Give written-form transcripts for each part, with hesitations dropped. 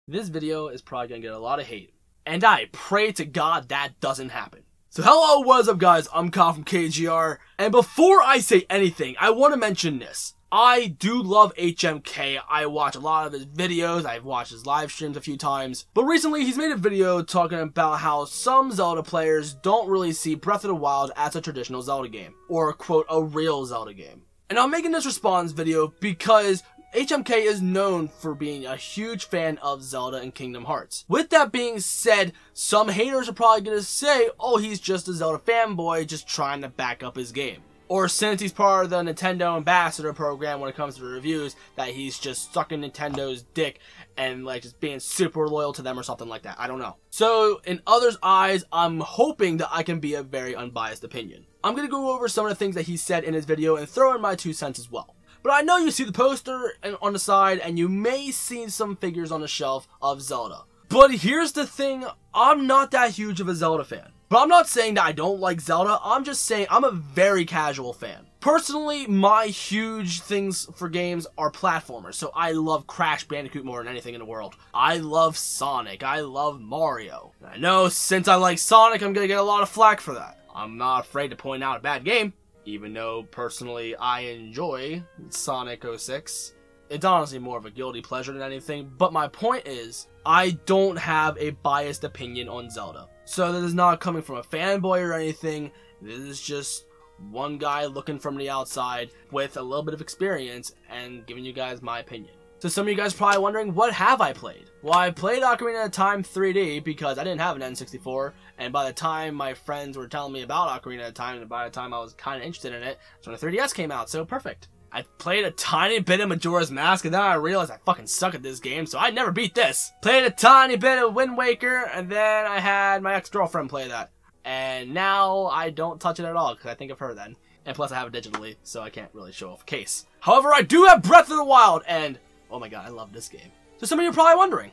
This video is probably gonna get a lot of hate, and I pray to God that doesn't happen. So hello, what is up guys, I'm Kyle from KGR, and before I say anything, I want to mention this. I do love HMK, I watch a lot of his videos, I've watched his live streams a few times, but recently he's made a video talking about how some Zelda players don't really see Breath of the Wild as a traditional Zelda game, or quote, a real Zelda game. And I'm making this response video because HMK is known for being a huge fan of Zelda and Kingdom Hearts. With that being said, some haters are probably going to say, oh, he's just a Zelda fanboy just trying to back up his game. Or since he's part of the Nintendo Ambassador program when it comes to the reviews, that he's just sucking Nintendo's dick and like just being super loyal to them or something like that. I don't know. So in others' eyes, I'm hoping that I can be a very unbiased opinion. I'm going to go over some of the things that he said in his video and throw in my 2 cents as well. But I know you see the poster on the side, and you may see some figures on the shelf of Zelda. But here's the thing, I'm not that huge of a Zelda fan. But I'm not saying that I don't like Zelda, I'm just saying I'm a very casual fan. Personally, my huge things for games are platformers, so I love Crash Bandicoot more than anything in the world. I love Sonic, I love Mario. And I know since I like Sonic, I'm gonna get a lot of flack for that. I'm not afraid to point out a bad game. Even though, personally, I enjoy Sonic 06. It's honestly more of a guilty pleasure than anything, but my point is, I don't have a biased opinion on Zelda. So this is not coming from a fanboy or anything, this is just one guy looking from the outside with a little bit of experience and giving you guys my opinion. So some of you guys are probably wondering, what have I played? Well, I played Ocarina of Time 3D because I didn't have an N64, and by the time my friends were telling me about Ocarina of Time, and by the time I was kind of interested in it, that's when the 3DS came out, so perfect. I played a tiny bit of Majora's Mask, and then I realized I fucking suck at this game, so I never beat this. Played a tiny bit of Wind Waker, and then I had my ex-girlfriend play that. And now I don't touch it at all, because I think of her then. And plus I have it digitally, so I can't really show off a case. However, I do have Breath of the Wild, and oh my god, I love this game. So some of you are probably wondering,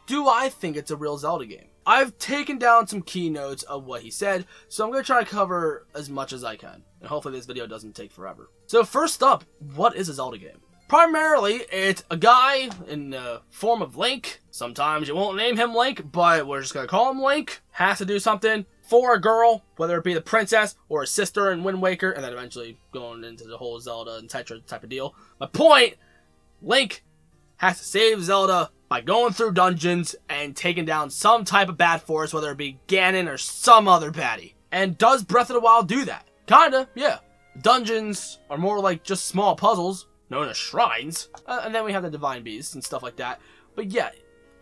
do I think it's a real Zelda game? I've taken down some key notes of what he said, so I'm going to try to cover as much as I can. And hopefully this video doesn't take forever. So first up, what is a Zelda game? Primarily, it's a guy in the form of Link. Sometimes you won't name him Link, but we're just going to call him Link. Has to do something for a girl, whether it be the princess or a sister in Wind Waker, and then eventually going into the whole Zelda and Tetra type of deal. My point, Link has to save Zelda by going through dungeons and taking down some type of bad force, whether it be Ganon or some other baddie. And does Breath of the Wild do that? Kinda, yeah. Dungeons are more like just small puzzles, known as shrines, and then we have the divine beasts and stuff like that. But yeah,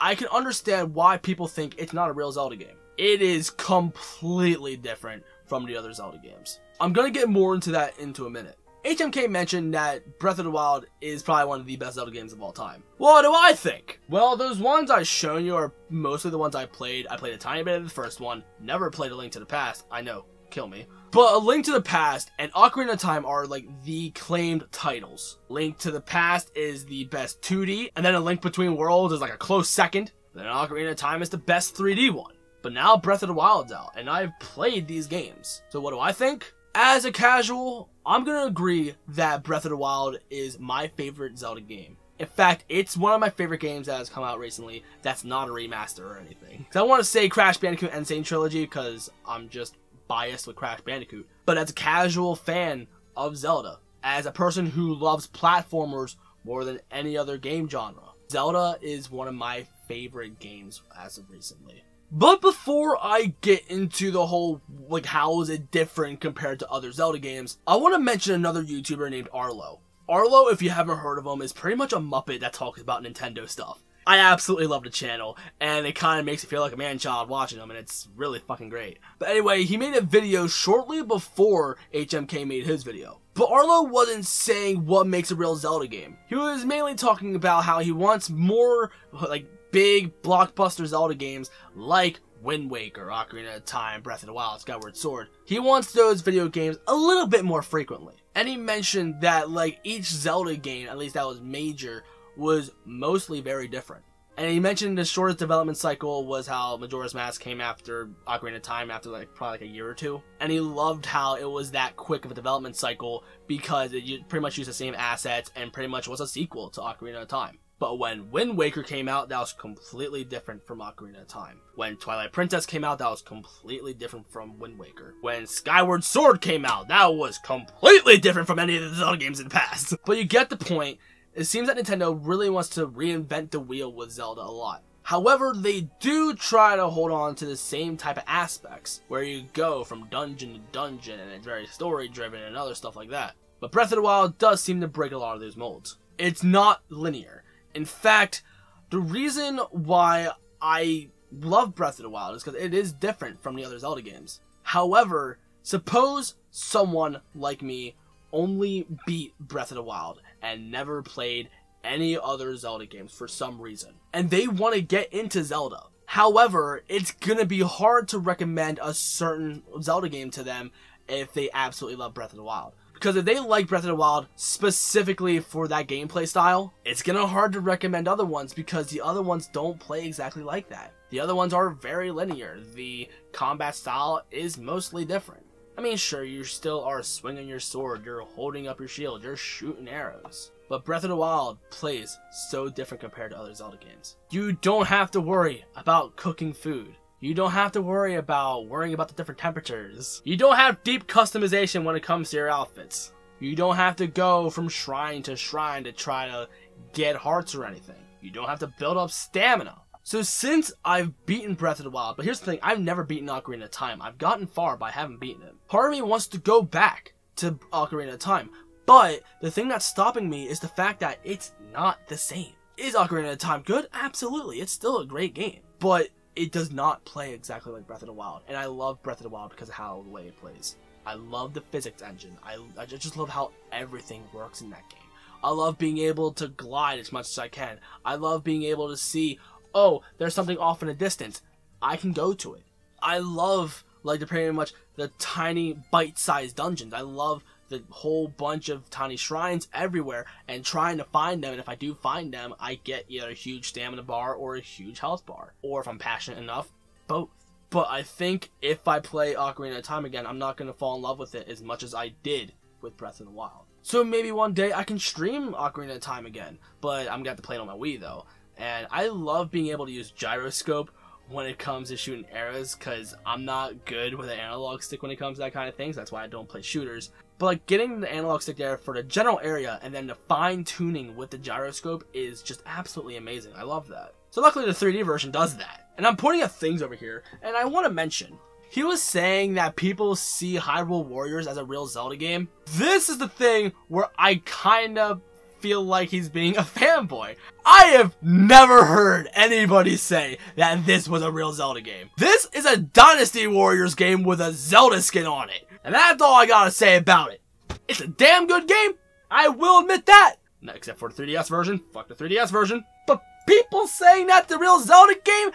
I can understand why people think it's not a real Zelda game. It is completely different from the other Zelda games. I'm gonna get more into that into a minute. HMK mentioned that Breath of the Wild is probably one of the best Zelda games of all time. What do I think? Well, those ones I've shown you are mostly the ones I played. I played a tiny bit of the first one, never played A Link to the Past. I know, kill me. But A Link to the Past and Ocarina of Time are like the claimed titles. Link to the Past is the best 2D, and then A Link Between Worlds is like a close second. Then Ocarina of Time is the best 3D one. But now Breath of the Wild's out, and I've played these games. So what do I think? As a casual, I'm going to agree that Breath of the Wild is my favorite Zelda game. In fact, it's one of my favorite games that has come out recently that's not a remaster or anything. So I want to say Crash Bandicoot Insane Trilogy because I'm just biased with Crash Bandicoot. But as a casual fan of Zelda, as a person who loves platformers more than any other game genre, Zelda is one of my favorite games as of recently. But before I get into the whole, like, how is it different compared to other Zelda games, I want to mention another YouTuber named Arlo. Arlo, if you haven't heard of him, is pretty much a Muppet that talks about Nintendo stuff. I absolutely love the channel, and it kind of makes me feel like a man-child watching him, and it's really fucking great. But anyway, he made a video shortly before HMK made his video. But Arlo wasn't saying what makes a real Zelda game. He was mainly talking about how he wants more, like, big blockbuster Zelda games like Wind Waker, Ocarina of Time, Breath of the Wild, Skyward Sword. He wants those video games a little bit more frequently. And he mentioned that like each Zelda game, at least that was major, was mostly very different. And he mentioned the shortest development cycle was how Majora's Mask came after Ocarina of Time after like probably like a year or two. And he loved how it was that quick of a development cycle because it pretty much used the same assets and pretty much was a sequel to Ocarina of Time. But when Wind Waker came out, that was completely different from Ocarina of Time. When Twilight Princess came out, that was completely different from Wind Waker. When Skyward Sword came out, that was completely different from any of the Zelda games in the past. But you get the point. It seems that Nintendo really wants to reinvent the wheel with Zelda a lot. However, they do try to hold on to the same type of aspects, where you go from dungeon to dungeon and it's very story driven and other stuff like that. But Breath of the Wild does seem to break a lot of those molds. It's not linear. In fact, the reason why I love Breath of the Wild is because it is different from the other Zelda games. However, suppose someone like me only beat Breath of the Wild and never played any other Zelda games for some reason, and they want to get into Zelda. However, it's gonna be hard to recommend a certain Zelda game to them if they absolutely love Breath of the Wild. Because if they like Breath of the Wild specifically for that gameplay style, it's gonna be hard to recommend other ones because the other ones don't play exactly like that. The other ones are very linear. The combat style is mostly different. I mean, sure, you still are swinging your sword, you're holding up your shield, you're shooting arrows. But Breath of the Wild plays so different compared to other Zelda games. You don't have to worry about cooking food. You don't have to worrying about the different temperatures. You don't have deep customization when it comes to your outfits. You don't have to go from shrine to shrine to try to get hearts or anything. You don't have to build up stamina. So since I've beaten Breath of the Wild, but here's the thing, I've never beaten Ocarina of Time. I've gotten far, but I haven't beaten it. Part of me wants to go back to Ocarina of Time, but the thing that's stopping me is the fact that it's not the same. Is Ocarina of Time good? Absolutely, it's still a great game, but it does not play exactly like Breath of the Wild, and I love Breath of the Wild because of the way it plays. I love the physics engine. I just love how everything works in that game. I love being able to glide as much as I can. I love being able to see, oh, there's something off in the distance. I can go to it. I love, like, pretty much the tiny bite-sized dungeons. I love the whole bunch of tiny shrines everywhere and trying to find them, and if I do find them, I get either a huge stamina bar or a huge health bar. Or if I'm passionate enough, both. But I think if I play Ocarina of Time again, I'm not going to fall in love with it as much as I did with Breath of the Wild. So maybe one day I can stream Ocarina of Time again, but I'm going to have to play it on my Wii though. And I love being able to use gyroscope when it comes to shooting arrows, because I'm not good with an analog stick when it comes to that kind of thing, so that's why I don't play shooters. But like getting the analog stick there for the general area and then the fine tuning with the gyroscope is just absolutely amazing. I love that. So luckily the 3D version does that. And I'm pointing at things over here, and I want to mention, he was saying that people see Hyrule Warriors as a real Zelda game. This is the thing where I kind of feel like he's being a fanboy. I have never heard anybody say that this was a real Zelda game. This is a Dynasty Warriors game with a Zelda skin on it. And that's all I gotta say about it. It's a damn good game. I will admit that. No, except for the 3DS version. Fuck the 3DS version. But people saying that's the real Zelda game?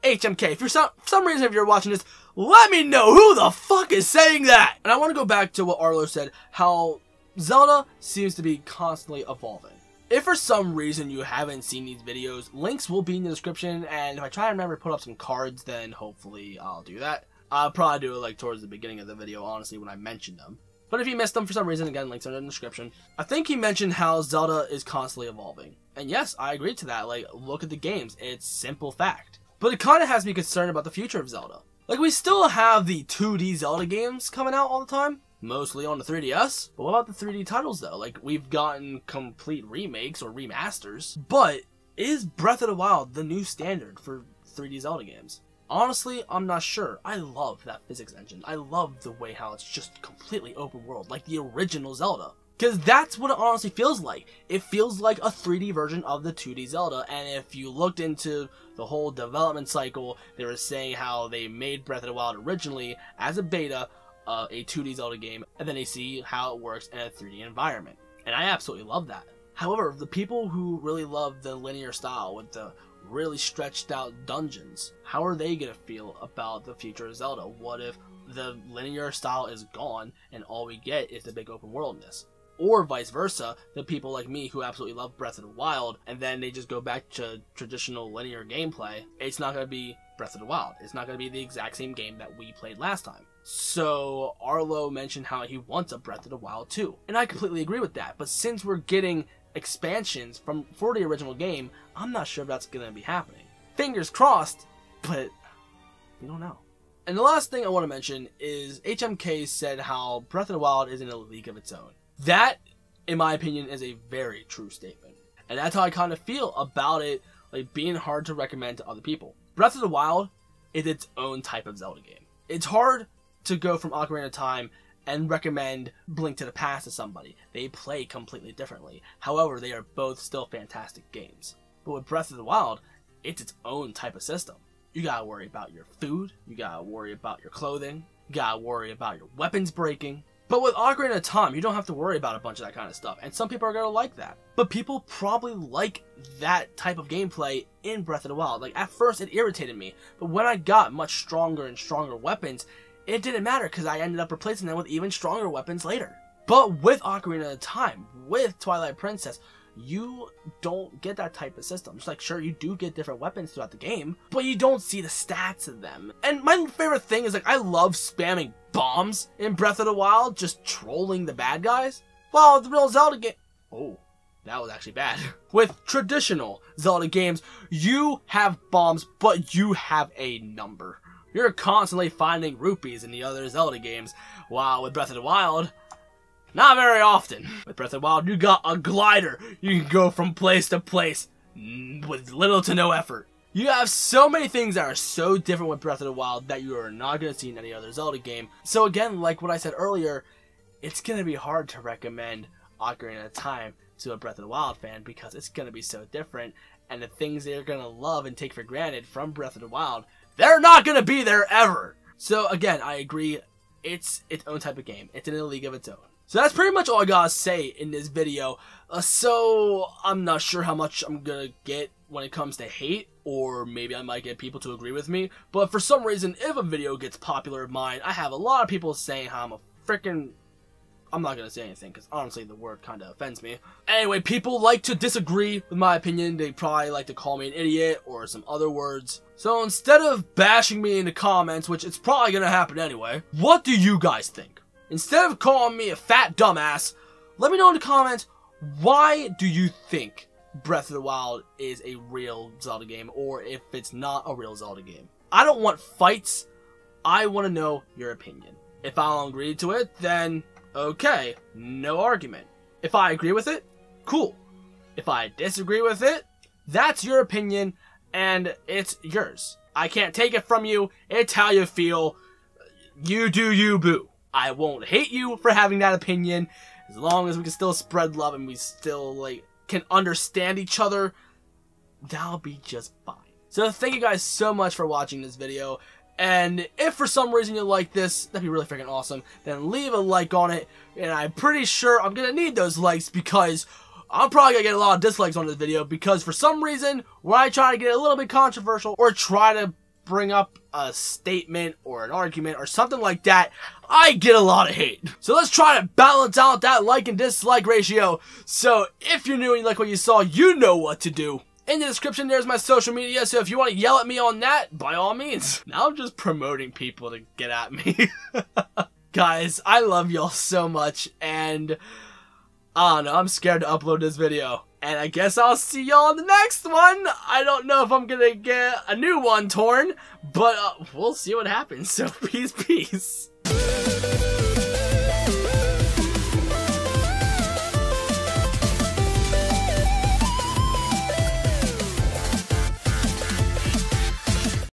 HMK, if you're for some reason if you're watching this, let me know who the fuck is saying that. And I want to go back to what Arlo said, how Zelda seems to be constantly evolving. If for some reason you haven't seen these videos, links will be in the description, and if I try to remember to put up some cards, then hopefully I'll do that. I'll probably do it like towards the beginning of the video, honestly, when I mention them. But if you missed them for some reason, again, links are in the description. I think he mentioned how Zelda is constantly evolving. And yes, I agree to that. Like, look at the games. It's simple fact. But it kind of has me concerned about the future of Zelda. Like, we still have the 2D Zelda games coming out all the time. Mostly on the 3DS. But what about the 3D titles though? Like, we've gotten complete remakes or remasters. But is Breath of the Wild the new standard for 3D Zelda games? Honestly, I'm not sure. I love that physics engine. I love the way how it's just completely open world, like the original Zelda. Because that's what it honestly feels like. It feels like a 3D version of the 2D Zelda, and if you looked into the whole development cycle, they were saying how they made Breath of the Wild originally as a beta, a 2D Zelda game, and then they see how it works in a 3D environment. And I absolutely love that. However, the people who really love the linear style with the really stretched out dungeons, how are they gonna feel about the future of Zelda? What if the linear style is gone and all we get is the big open worldness? Or vice versa, the people like me who absolutely love Breath of the Wild and then they just go back to traditional linear gameplay, it's not gonna be Breath of the Wild. It's not gonna be the exact same game that we played last time. So Arlo mentioned how he wants a Breath of the Wild too, and I completely agree with that. But since we're getting expansions for the original game, I'm not sure if that's going to be happening. Fingers crossed, but we don't know. And the last thing I want to mention is HMK said how Breath of the Wild is in a league of its own. That, in my opinion, is a very true statement. And that's how I kind of feel about it, like being hard to recommend to other people. Breath of the Wild is its own type of Zelda game. It's hard to go from Ocarina of Time and recommend Link to the Past to somebody. They play completely differently. However, they are both still fantastic games. But with Breath of the Wild, it's its own type of system. You gotta worry about your food, you gotta worry about your clothing, you gotta worry about your weapons breaking. But with Ocarina of Time, you don't have to worry about a bunch of that kind of stuff, and some people are gonna like that. But people probably like that type of gameplay in Breath of the Wild. Like, at first it irritated me, but when I got much stronger and stronger weapons, it didn't matter because I ended up replacing them with even stronger weapons later. But with Ocarina of Time, with Twilight Princess, you don't get that type of system. It's like, sure, you do get different weapons throughout the game, but you don't see the stats of them. And my favorite thing is, like, I love spamming bombs in Breath of the Wild, just trolling the bad guys. Well, the real Zelda game... Oh, that was actually bad. With traditional Zelda games, you have bombs, but you have a number. You're constantly finding rupees in the other Zelda games, while with Breath of the Wild, not very often. With Breath of the Wild, you got a glider. You can go from place to place with little to no effort. You have so many things that are so different with Breath of the Wild that you are not going to see in any other Zelda game. So again, like what I said earlier, it's going to be hard to recommend Ocarina of Time to a Breath of the Wild fan because it's going to be so different. And the things they're going to love and take for granted from Breath of the Wild, they're not going to be there ever. So again, I agree. It's its own type of game. It's in a league of its own. So that's pretty much all I gotta say in this video. So I'm not sure how much I'm gonna get when it comes to hate, or maybe I might get people to agree with me. But for some reason, if a video gets popular of mine, I have a lot of people saying how I'm a freaking... I'm not gonna say anything, because honestly the word kinda offends me. Anyway, people like to disagree with my opinion. They probably like to call me an idiot, or some other words. So instead of bashing me in the comments, which it's probably gonna happen anyway, what do you guys think? Instead of calling me a fat dumbass, let me know in the comments, why do you think Breath of the Wild is a real Zelda game, or if it's not a real Zelda game? I don't want fights. I want to know your opinion. If I don't agree to it, then okay, no argument. If I agree with it, cool. If I disagree with it, that's your opinion, and it's yours. I can't take it from you. It's how you feel. You do you, boo. I won't hate you for having that opinion, as long as we can still spread love and we still, like, can understand each other, that'll be just fine. So thank you guys so much for watching this video, and if for some reason you like this, that'd be really freaking awesome, then leave a like on it, and I'm pretty sure I'm gonna need those likes because I'm probably gonna get a lot of dislikes on this video, because for some reason, when I try to get a little bit controversial, or try to bring up a statement or an argument or something like that, I get a lot of hate. So let's try to balance out that like and dislike ratio. So if you're new and you like what you saw, you know what to do. In the description, there's my social media, so if you want to yell at me on that, by all means. Now I'm just promoting people to get at me. Guys, I love y'all so much, and I don't know, I'm scared to upload this video. And I guess I'll see y'all in the next one. I don't know if I'm gonna get a new one torn, but we'll see what happens. So peace.